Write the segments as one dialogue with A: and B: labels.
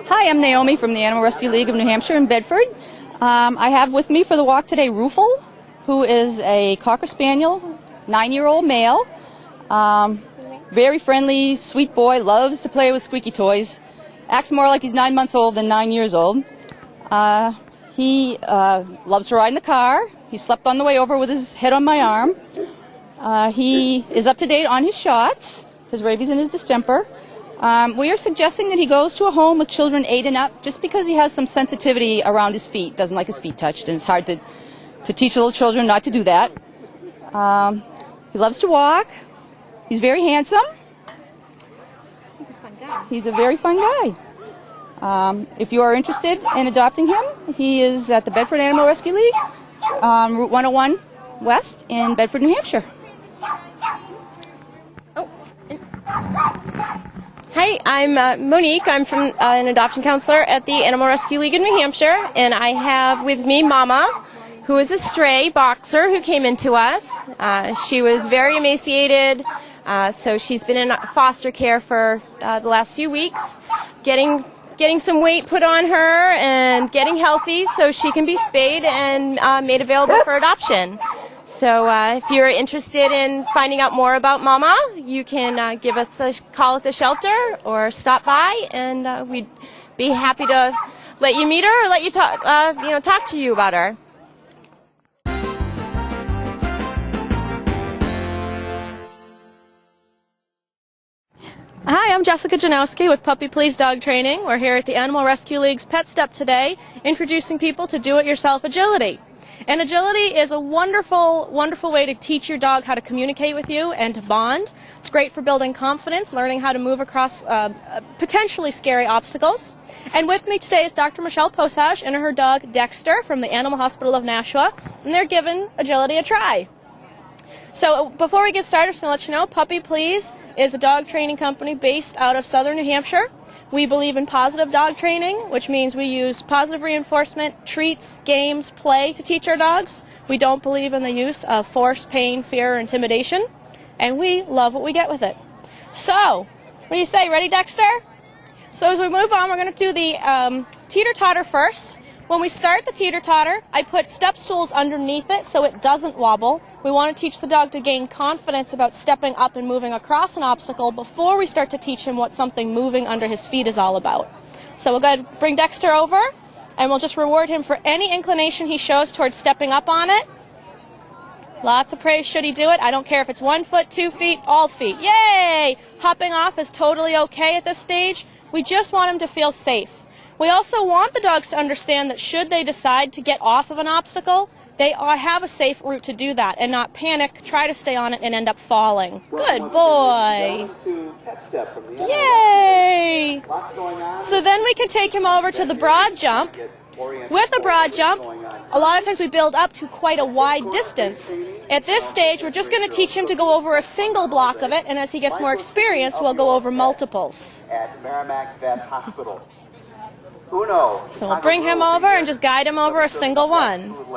A: Hi, I'm Naomi from the Animal Rescue League of New Hampshire in Bedford. I have with me for the walk today Rufel, who is a Cocker Spaniel, 9-year-old male. Very friendly, sweet boy, loves to play with squeaky toys. Acts more like he's 9 months old than 9 years old. He loves to ride in the car. He slept on the way over with his head on my arm. He is up to date on his shots, his rabies and his distemper. We are suggesting that he goes to a home with children 8 and up just because he has some sensitivity around his feet, doesn't like his feet touched, and it's hard to teach little children not to do that. He loves to walk. He's very handsome.
B: He's a fun guy.
A: He's a very fun guy. If you are interested in adopting him, he is at the Bedford Animal Rescue League on Route 101 West in Bedford, New Hampshire.
B: Hi, I'm Monique. I'm from an adoption counselor at the Animal Rescue League in New Hampshire, and I have with me Mama, who is a stray boxer who came into us. She was very emaciated, so she's been in foster care for the last few weeks, getting some weight put on her and getting healthy so she can be spayed and made available for adoption. So if you're interested in finding out more about Mama, you can give us a call at the shelter or stop by, and we'd be happy to let you meet her or let you talk to you about her. Hi, I'm Jessica Janowski with Puppy Please Dog Training. We're here at the Animal Rescue League's Pet Step today, introducing people to do-it-yourself agility. And agility is a wonderful, wonderful way to teach your dog how to communicate with you and to bond. It's great for building confidence, learning how to move across potentially scary obstacles. And with me today is Dr. Michelle Posage and her dog Dexter from the Animal Hospital of Nashua, and they're giving agility a try. So before we get started, I'm just going to let you know, Puppy Please is a dog training company based out of southern New Hampshire. We believe in positive dog training, which means we use positive reinforcement, treats, games, play to teach our dogs. We don't believe in the use of force, pain, fear, or intimidation, and we love what we get with it. So, what do you say? Ready, Dexter? So as we move on, we're going to do the teeter-totter first. When we start the teeter-totter, I put step stools underneath it so it doesn't wobble. We want to teach the dog to gain confidence about stepping up and moving across an obstacle before we start to teach him what something moving under his feet is all about. So we'll go ahead and bring Dexter over, and we'll just reward him for any inclination he shows towards stepping up on it. Lots of praise should he do it. I don't care if it's 1 foot, 2 feet, all feet. Yay! Hopping off is totally okay at this stage. We just want him to feel safe. We also want the dogs to understand that should they decide to get off of an obstacle, they have a safe route to do that and not panic, try to stay on it, and end up falling. Good boy. Yay! So then we can take him over to the broad jump. With a broad jump, a lot of times we build up to quite a wide distance. At this stage, we're just going to teach him to go over a single block of it, and as he gets more experience, we'll go over multiples. So we'll bring him over and just guide him over a single one. Good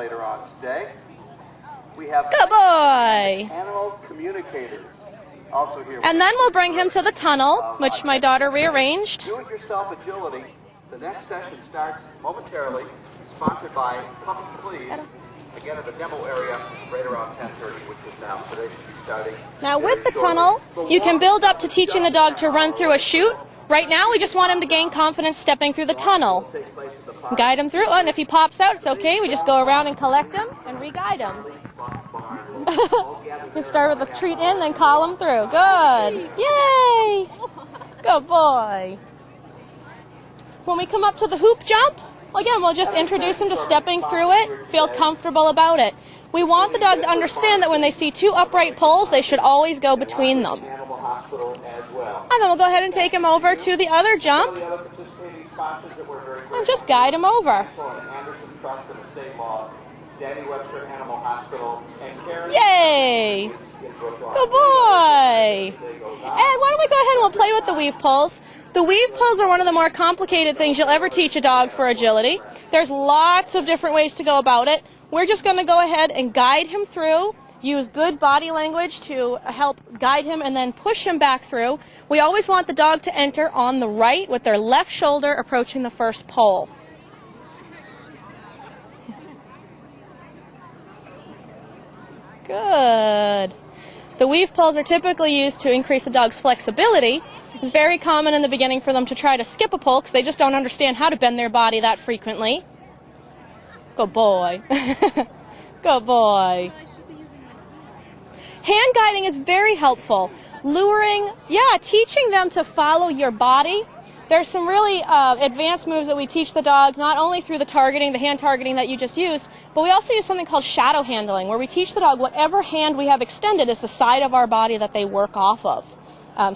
B: boy! And then we'll bring him to the tunnel, which my daughter rearranged.
C: Do-it-yourself agility. The next session starts momentarily, sponsored by Puppy Please. Again at the demo area right around 10:30, which is now. So they should be starting.
B: Now with the tunnel, you can build up to teaching the dog to run through a chute. Right now, we just want him to gain confidence stepping through the tunnel. Guide him through, and if he pops out, it's okay. We just go around and collect him and re-guide him. You start with the treat in, then call him through. Good. Yay! Good boy. When we come up to the hoop jump, again, we'll just introduce him to stepping through it, feel comfortable about it. We want the dog to understand that when they see 2 upright poles, they should always go between them. And then we'll go ahead and take him over to the other jump and just guide him over. Yay! Good boy! And why don't we go ahead and we'll play with the weave pulls. The weave pulls are one of the more complicated things you'll ever teach a dog for agility. There's lots of different ways to go about it. We're just going to go ahead and guide him through use good body language to help guide him and then push him back through. We always want the dog to enter on the right with their left shoulder approaching the first pole. Good. The weave poles are typically used to increase the dog's flexibility. It's very common in the beginning for them to try to skip a pole because they just don't understand how to bend their body that frequently. Good boy. Good boy. Hand guiding is very helpful. Luring, teaching them to follow your body. There's some really advanced moves that we teach the dog, not only through the targeting, the hand targeting that you just used, but we also use something called shadow handling, where we teach the dog whatever hand we have extended is the side of our body that they work off of.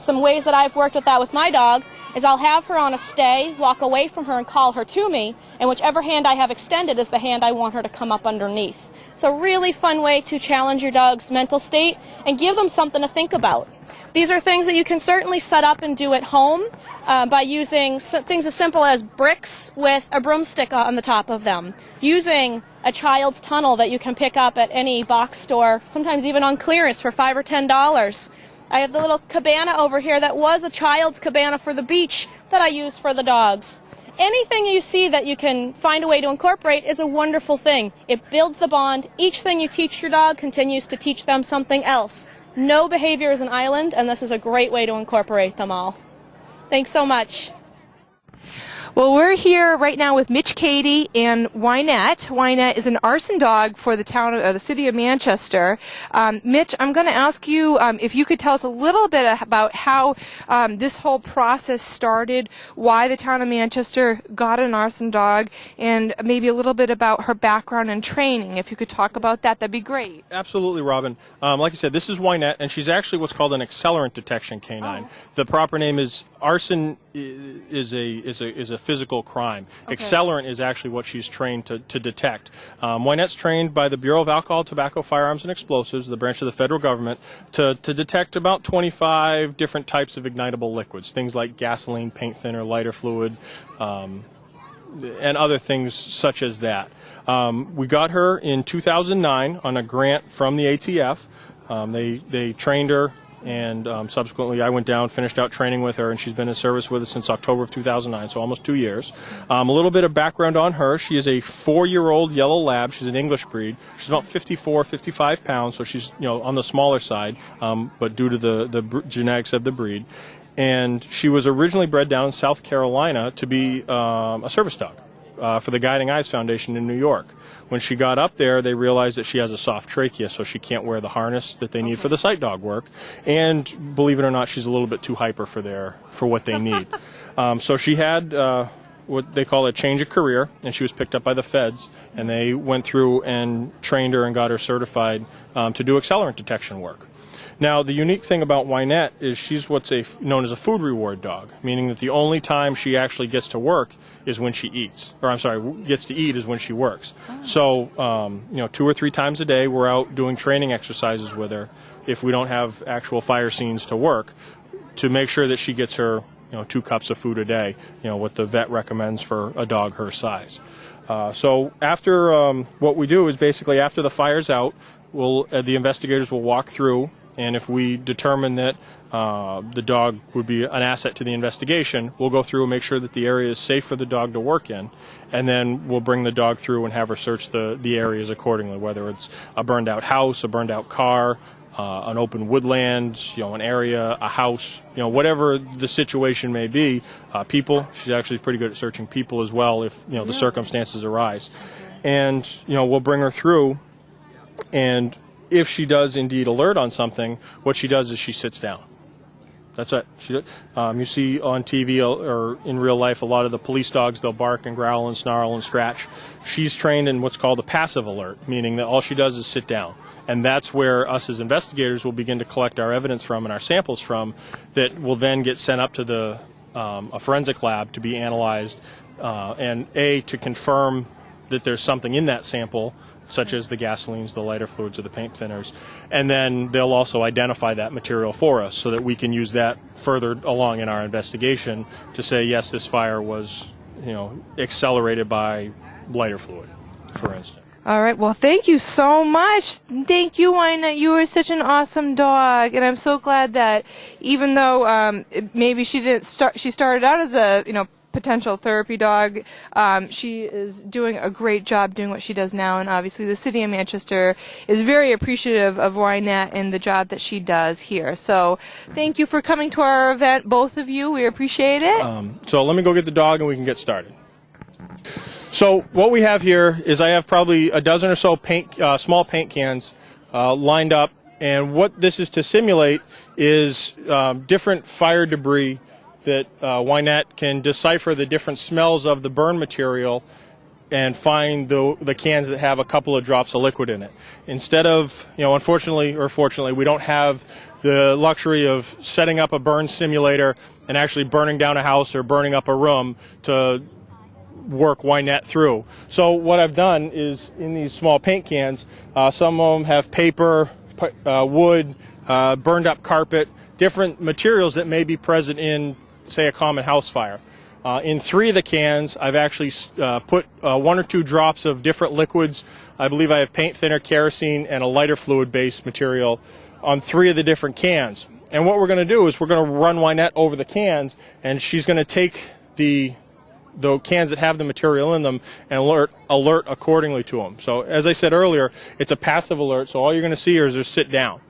B: Some ways that I've worked with that with my dog is I'll have her on a stay, walk away from her and call her to me, and whichever hand I have extended is the hand I want her to come up underneath. It's a really fun way to challenge your dog's mental state and give them something to think about. These are things that you can certainly set up and do at home by using things as simple as bricks with a broomstick on the top of them, using a child's tunnel that you can pick up at any box store, sometimes even on clearance for $5 or $10. I have the little cabana over here that was a child's cabana for the beach that I use for the dogs. Anything you see that you can find a way to incorporate is a wonderful thing. It builds the bond. Each thing you teach your dog continues to teach them something else. No behavior is an island, and this is a great way to incorporate them all. Thanks so much.
D: Well, we're here right now with Mitch Cady and Wynette. Wynette is an arson dog for the town of the city of Manchester. Mitch, I'm going to ask you if you could tell us a little bit about how this whole process started, why the town of Manchester got an arson dog, and maybe a little bit about her background and training. If you could talk about that, that'd be great.
E: Absolutely, Robin. Like I said, this is Wynette, and she's actually what's called an accelerant detection canine. Oh. The proper name is arson is a physical crime. Okay. Accelerant is actually what she's trained to detect. Wynette's trained by the Bureau of Alcohol, Tobacco, Firearms, and Explosives, the branch of the federal government, to detect about 25 different types of ignitable liquids, things like gasoline, paint thinner, lighter fluid, and other things such as that. We got her in 2009 on a grant from the ATF. They trained her, and subsequently I went down, finished out training with her, and she's been in service with us since October of 2009, so almost 2 years. A little bit of background on her. She is a 4-year-old yellow lab. She's an English breed. She's about 54, 55 pounds, so she's on the smaller side, but due to the genetics of the breed. And she was originally bred down in South Carolina to be a service dog for the Guiding Eyes Foundation in New York. When she got up there, they realized that she has a soft trachea, so she can't wear the harness that they need for the sight dog work. And believe it or not, she's a little bit too hyper for what they need. So she had what they call a change of career, and she was picked up by the feds, and they went through and trained her and got her certified to do accelerant detection work. Now, the unique thing about Wynette is she's what's known as a food reward dog, meaning that the only time she actually gets to work is when she eats. Or, I'm sorry, gets to eat is when she works. Oh. So, 2 or 3 times a day, we're out doing training exercises with her if we don't have actual fire scenes to work, to make sure that she gets her 2 cups of food a day, what the vet recommends for a dog her size. So after what we do is basically after the fire's out, the investigators will walk through, and if we determine that the dog would be an asset to the investigation, we'll go through and make sure that the area is safe for the dog to work in, and then we'll bring the dog through and have her search the areas accordingly, whether it's a burned out house, a burned out car, an open woodland, an area, a house, whatever the situation may be. People, she's actually pretty good at searching people as well if, the circumstances arise. And, we'll bring her through, and if she does indeed alert on something, what she does is she sits down. That's it. You see on TV or in real life a lot of the police dogs, they'll bark and growl and snarl and scratch. She's trained in what's called a passive alert, meaning that all she does is sit down. And that's where us as investigators will begin to collect our evidence from and our samples from, that will then get sent up to a forensic lab to be analyzed, and to confirm that there's something in that sample, such as the gasolines, the lighter fluids, or the paint thinners. And then they'll also identify that material for us so that we can use that further along in our investigation to say, yes, this fire was, accelerated by lighter fluid, for instance.
D: All right. Well, thank you so much. Thank you, Wynette. You are such an awesome dog, and I'm so glad that even though maybe she didn't start, she started out as a potential therapy dog. She is doing a great job doing what she does now, and obviously the city of Manchester is very appreciative of Wynette and the job that she does here. So thank you for coming to our event, both of you. We appreciate it.
E: So let me go get the dog and we can get started. So what we have here is I have probably a dozen or so small paint cans lined up, and what this is to simulate is different fire debris that Wynette can decipher the different smells of the burn material and find the cans that have a couple of drops of liquid in it. Instead of, unfortunately or fortunately, we don't have the luxury of setting up a burn simulator and actually burning down a house or burning up a room to work Wynette through. So what I've done is in these small paint cans, some of them have paper, wood, burned up carpet, different materials that may be present in, say, a common house fire. In 3 of the cans, I've actually put 1 or 2 drops of different liquids. I believe I have paint thinner, kerosene, and a lighter fluid-based material on 3 of the different cans. And what we're going to do is we're going to run Wynette over the cans, and she's going to take the cans that have the material in them and alert accordingly to them. So as I said earlier, it's a passive alert, so all you're going to see is her sit down.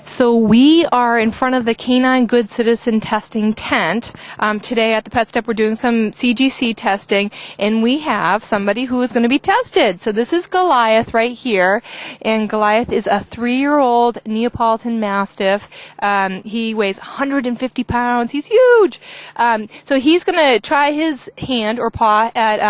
D: So we are in front of the Canine Good Citizen testing tent. Today at the Pet Step we're doing some CGC testing, and we have somebody who is going to be tested. So this is Goliath right here, and Goliath is a 3-year-old Neapolitan Mastiff. He weighs 150 pounds. He's huge. So he's going to try his hand or paw at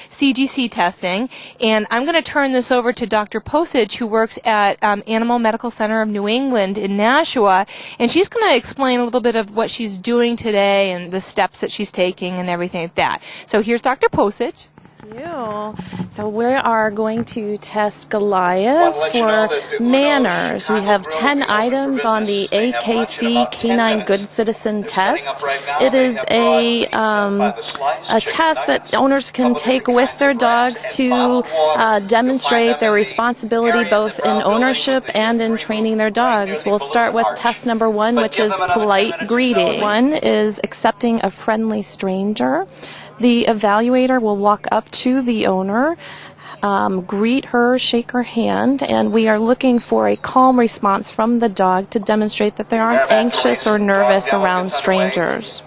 D: CGC testing, and I'm going to turn this over to Dr. Posage, who works at Animal Medical Center of New England in Nashua, and she's going to explain a little bit of what she's doing today and the steps that she's taking and everything like that. So here's Dr. Posage.
F: So we are going to test Goliath for manners. We have 10 items on the AKC Canine Good Citizen test. It is a test that owners can take with their dogs to demonstrate their responsibility both in ownership and in training their dogs. We'll start with test number 1, which is polite greeting. 1 is accepting a friendly stranger. The evaluator will walk up to the owner, greet her, shake her hand, and we are looking for a calm response from the dog to demonstrate that they aren't anxious or nervous around strangers.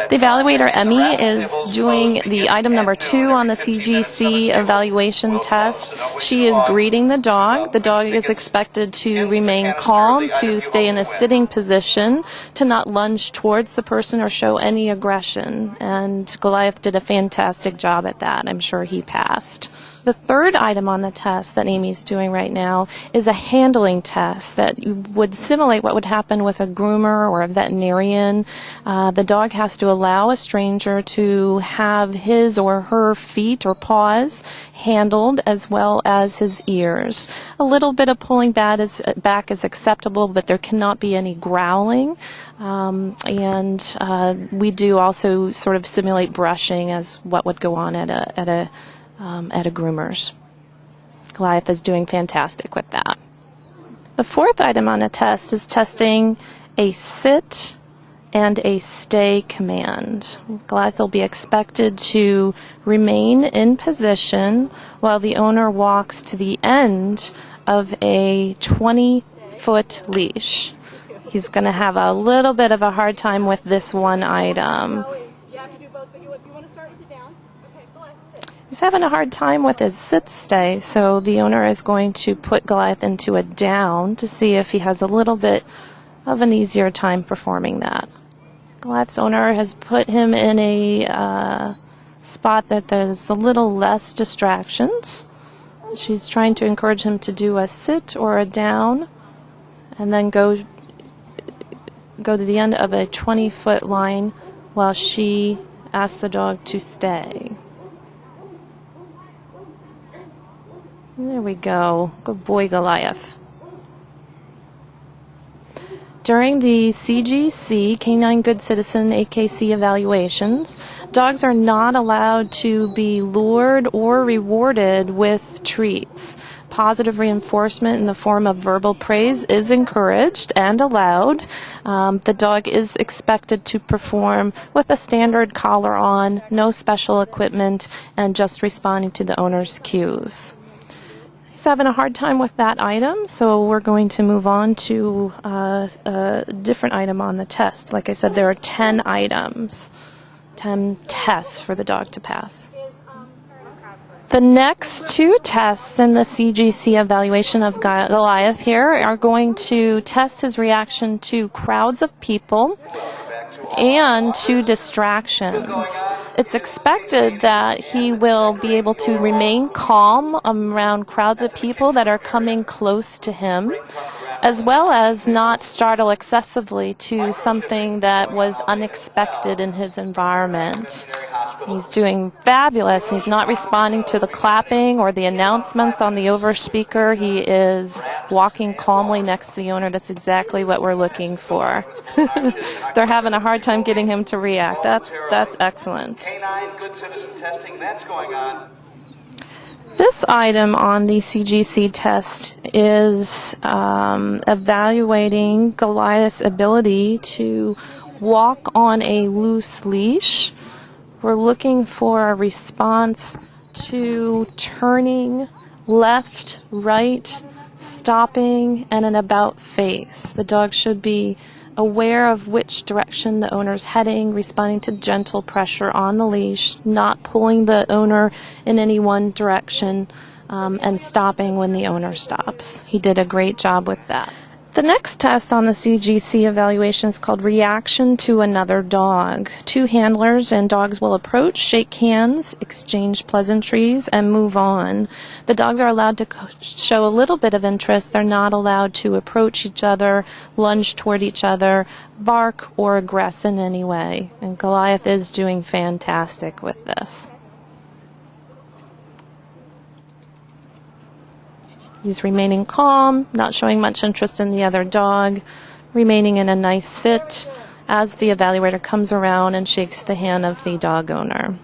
F: The evaluator, Emmy, is doing the item number 2 on the CGC evaluation test. She is greeting the dog. The dog is expected to remain calm, to stay in a sitting position, to not lunge towards the person or show any aggression. And Goliath did a fantastic job at that. I'm sure he passed. The third item on the test that Amy's doing right now is a handling test that would simulate what would happen with a groomer or a veterinarian. The dog has to allow a stranger to have his or her feet or paws handled as well as his ears. A little bit of pulling back is acceptable, but there cannot be any growling. And we do also sort of simulate brushing as what would go on at a groomer's. Goliath is doing fantastic with that. The fourth item on the test is testing a sit and a stay command. Goliath will be expected to remain in position while the owner walks to the end of a 20-foot leash. He's going to have a little bit of a hard time with this one item. He's having a hard time with his sit stay, so the owner is going to put Goliath into a down to see if he has a little bit of an easier time performing that. Goliath's owner has put him in a spot that there's a little less distractions. She's trying to encourage him to do a sit or a down and then go to the end of a 20-foot line while she asks the dog to stay. There we go. Good boy, Goliath. During the CGC, Canine Good Citizen AKC evaluations, dogs are not allowed to be lured or rewarded with treats. Positive reinforcement in the form of verbal praise is encouraged and allowed. The dog is expected to perform with a standard collar on, no special equipment, and just responding to the owner's cues. He's having a hard time with that item, so we're going to move on to a different item on the test. Like I said, there are 10 items, 10 tests for the dog to pass. The next two tests in the CGC evaluation of Goliath here are going to test his reaction to crowds of people and to distractions. It's expected that he will be able to remain calm around crowds of people that are coming close to him, as well as not startle excessively to something that was unexpected in his environment. He's doing fabulous. He's not responding to the clapping or the announcements on the over speaker. He is walking calmly next to the owner. That's exactly what we're looking for. They're having a hard time getting him to react. That's excellent.
C: Canine Good Citizen testing, that's going on.
F: This item on the CGC test is evaluating Goliath's ability to walk on a loose leash. We're looking for a response to turning left, right, stopping, and an about face. The dog should be aware of which direction the owner's heading, responding to gentle pressure on the leash, not pulling the owner in any one direction, and stopping when the owner stops. He did a great job with that. The next test on the CGC evaluation is called reaction to another dog. Two handlers and dogs will approach, shake hands, exchange pleasantries, and move on. The dogs are allowed to show a little bit of interest. They're not allowed to approach each other, lunge toward each other, bark, or aggress in any way. And Goliath is doing fantastic with this. He's remaining calm, not showing much interest in the other dog, remaining in a nice sit as the evaluator comes around and shakes the hand of the dog owner.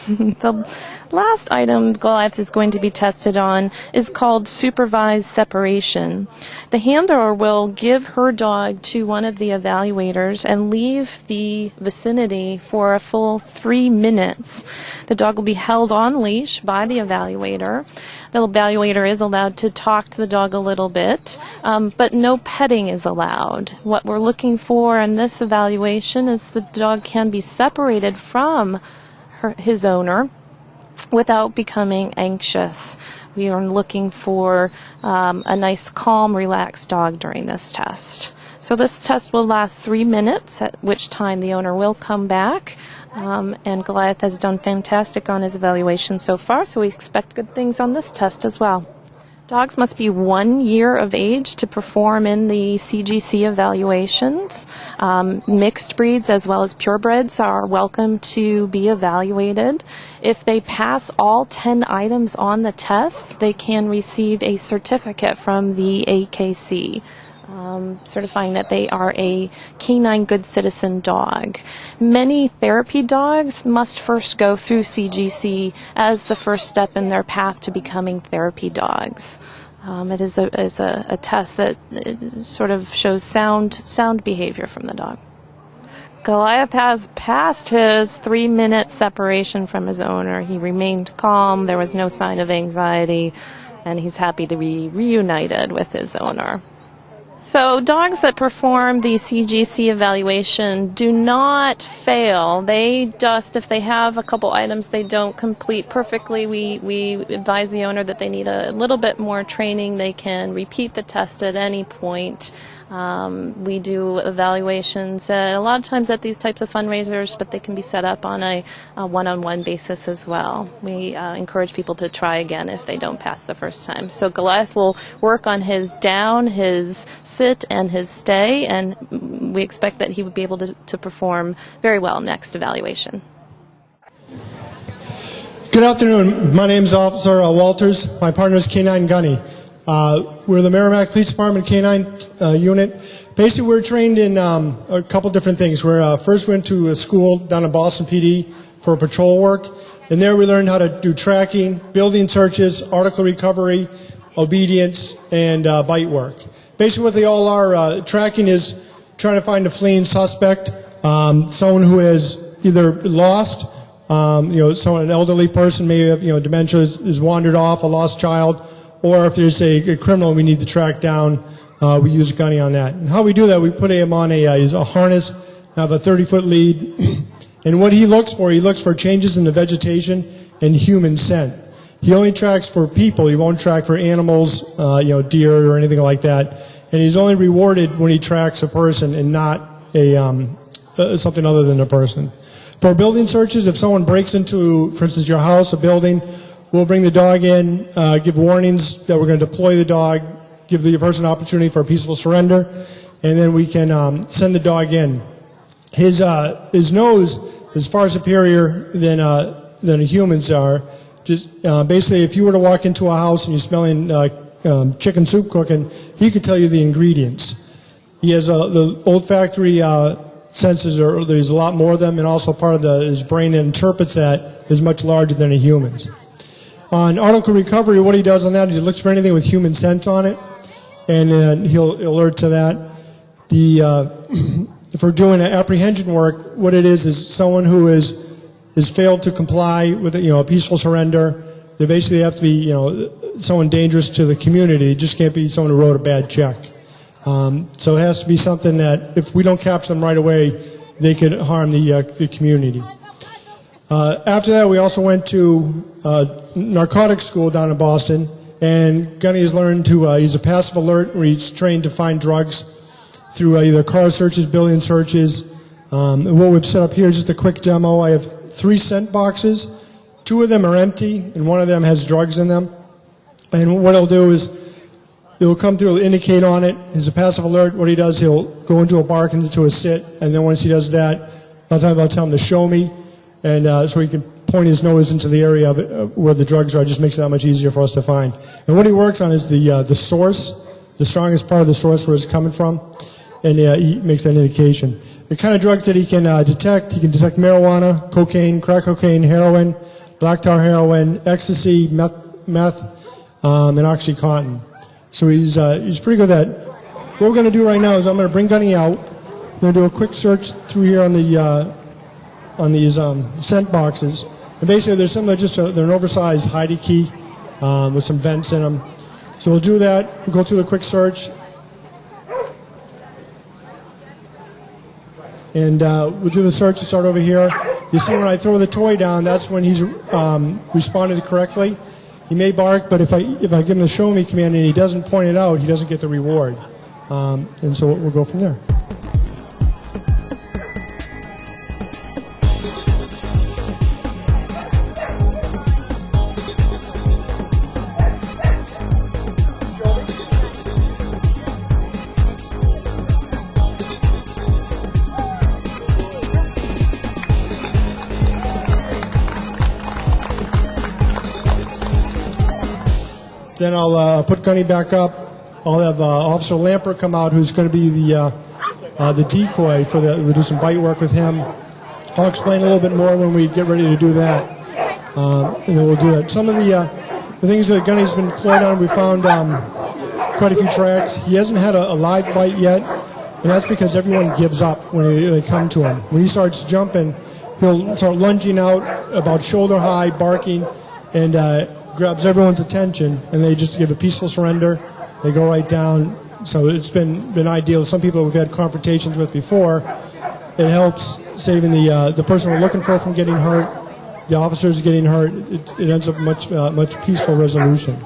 F: The last item Goliath is going to be tested on is called supervised separation. The handler will give her dog to one of the evaluators and leave the vicinity for a full 3 minutes. The dog will be held on leash by the evaluator. The evaluator is allowed to talk to the dog a little bit, but no petting is allowed. What we're looking for in this evaluation is the dog can be separated from his owner without becoming anxious. We are looking for a nice, calm, relaxed dog during this test. So this test will last 3 minutes, at which time the owner will come back. And Goliath has done fantastic on his evaluation so far, so we expect good things on this test as well. Dogs must be 1 year of age to perform in the CGC evaluations. Mixed breeds as well as purebreds are welcome to be evaluated. If they pass all 10 items on the test, they can receive a certificate from the AKC. certifying that they are a canine good citizen dog. Many therapy dogs must first go through CGC as the first step in their path to becoming therapy dogs. It is a test that sort of shows sound behavior from the dog. Goliath has passed his 3-minute separation from his owner. He remained calm, there was no sign of anxiety, and he's happy to be reunited with his owner. So dogs that perform the CGC evaluation do not fail. They just, if they have a couple items they don't complete perfectly, we advise the owner that they need a little bit more training. They can repeat the test at any point. We do evaluations a lot of times at these types of fundraisers, but they can be set up on a one-on-one basis as well. We encourage people to try again if they don't pass the first time. So Goliath will work on his down, his sit, and his stay, and we expect that he would be able to perform very well next evaluation.
G: Good afternoon. My name is Officer Walters. My partner is K9 Gunny. We're the Merrimack Police Department K9 unit. Basically, we're trained in a couple different things. We first went to a school down in Boston PD for patrol work, and there we learned how to do tracking, building searches, article recovery, obedience, and bite work. Basically, what they all are, tracking is trying to find a fleeing suspect, someone who has either lost, an elderly person may have, dementia is wandered off, a lost child, or if there's a criminal we need to track down, we use Gunny on that. And how we do that, we put him on a harness, have a 30-foot lead, and what he looks for changes in the vegetation and human scent. He only tracks for people, he won't track for animals, deer or anything like that. And he's only rewarded when he tracks a person and not something other than a person. For building searches, if someone breaks into, for instance, your house, a building, we'll bring the dog in, give warnings that we're going to deploy the dog, give the person an opportunity for a peaceful surrender, and then we can send the dog in. His nose is far superior than humans are. Just basically, if you were to walk into a house and you're smelling chicken soup cooking, he could tell you the ingredients. He has the olfactory senses, there's a lot more of them, and also part of his brain that interprets that is much larger than a human's. On article recovery, what he does on that is he looks for anything with human scent on it, and he'll alert to that. If we're doing apprehension work, what it is someone who is failed to comply with a peaceful surrender. They basically have to be someone dangerous to the community. It just can't be someone who wrote a bad check. So it has to be something that if we don't catch them right away, they could harm the community. After that, we also went to narcotics school down in Boston, and Gunny has learned to use a passive alert where he's trained to find drugs through either car searches, building searches. What we've set up here is just a quick demo. I have 3 scent boxes. 2 of them are empty, and 1 of them has drugs in them. And what he'll do is he'll come through, he'll indicate on it. It's a passive alert. What he does, he'll go into a bark, into a sit, and then once he does that, I'll tell him to show me, and so he can point his nose into the area of it, where the drugs are. It just makes it that much easier for us to find. And what he works on is the source, the strongest part of the source where it's coming from, and he makes that indication. The kind of drugs that he can detect, he can detect marijuana, cocaine, crack cocaine, heroin, black tar heroin, ecstasy, meth, and OxyContin. So he's pretty good at that. What we're going to do right now is I'm going to bring Gunny out. I'm going to do a quick search through here on these scent boxes. And basically they're similar, they're an oversized hidey key with some vents in them. So we'll do that. We'll go through the quick search. And we'll do the search and start over here. You see when I throw the toy down, that's when he's responded correctly. He may bark, but if I give him the show me command and he doesn't point it out, he doesn't get the reward. And so we'll go from there. Then I'll put Gunny back up, I'll have Officer Lamper come out, who's going to be the decoy for the. We'll do some bite work with him. I'll explain a little bit more when we get ready to do that, and then we'll do that. Some of the things that Gunny's been deployed on, we found quite a few tracks. He hasn't had a live bite yet, and that's because everyone gives up when they come to him. When he starts jumping, he'll start lunging out about shoulder high, barking, and grabs everyone's attention, and they just give a peaceful surrender. They go right down. So it's been ideal. Some people we've had confrontations with before. It helps saving the person we're looking for from getting hurt, the officers getting hurt. It ends up much peaceful resolution.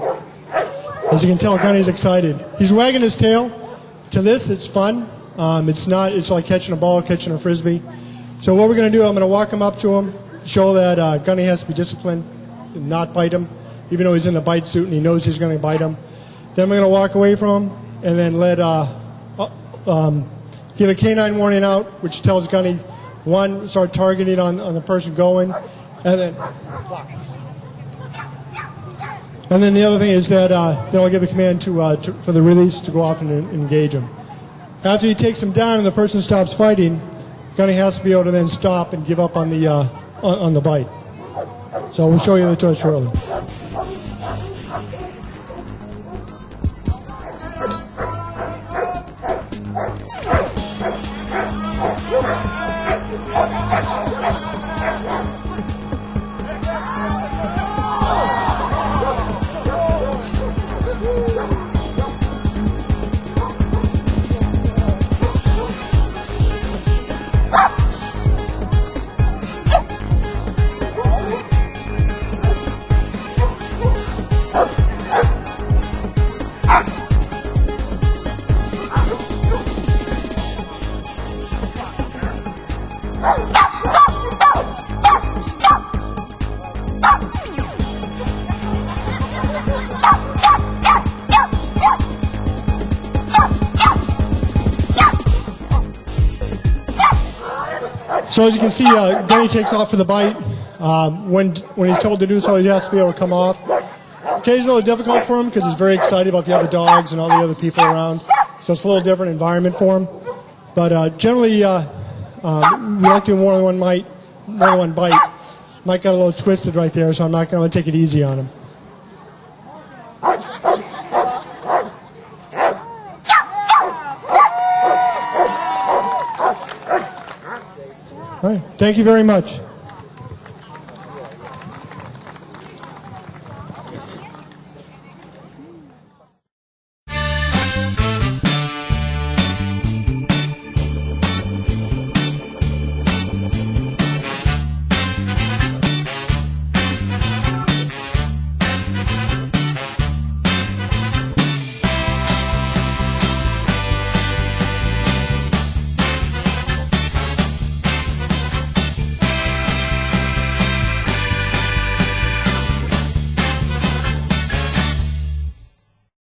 G: As you can tell, Gunny's excited. He's wagging his tail. To this, it's fun. It's like catching a ball, catching a frisbee. So what we're going to do, I'm going to walk him up to him, show that Gunny has to be disciplined and not bite him, even though he's in a bite suit and he knows he's going to bite him. Then we're going to walk away from him and then give a canine warning out, which tells Gunny, one, start targeting on the person going, and then the other thing is that then I'll give the command for the release to go off and engage him. After he takes him down and the person stops fighting, Gunny has to be able to then stop and give up on the bite. So we'll show you the toy shortly. So as you can see, Gunny takes off for the bite. When he's told to do so, he has to be able to come off. Today's a little difficult for him because he's very excited about the other dogs and all the other people around. So it's a little different environment for him. But generally, we like to do more than one bite. Mike got a little twisted right there, so I'm not going to take it easy on him. All right. Thank you very much.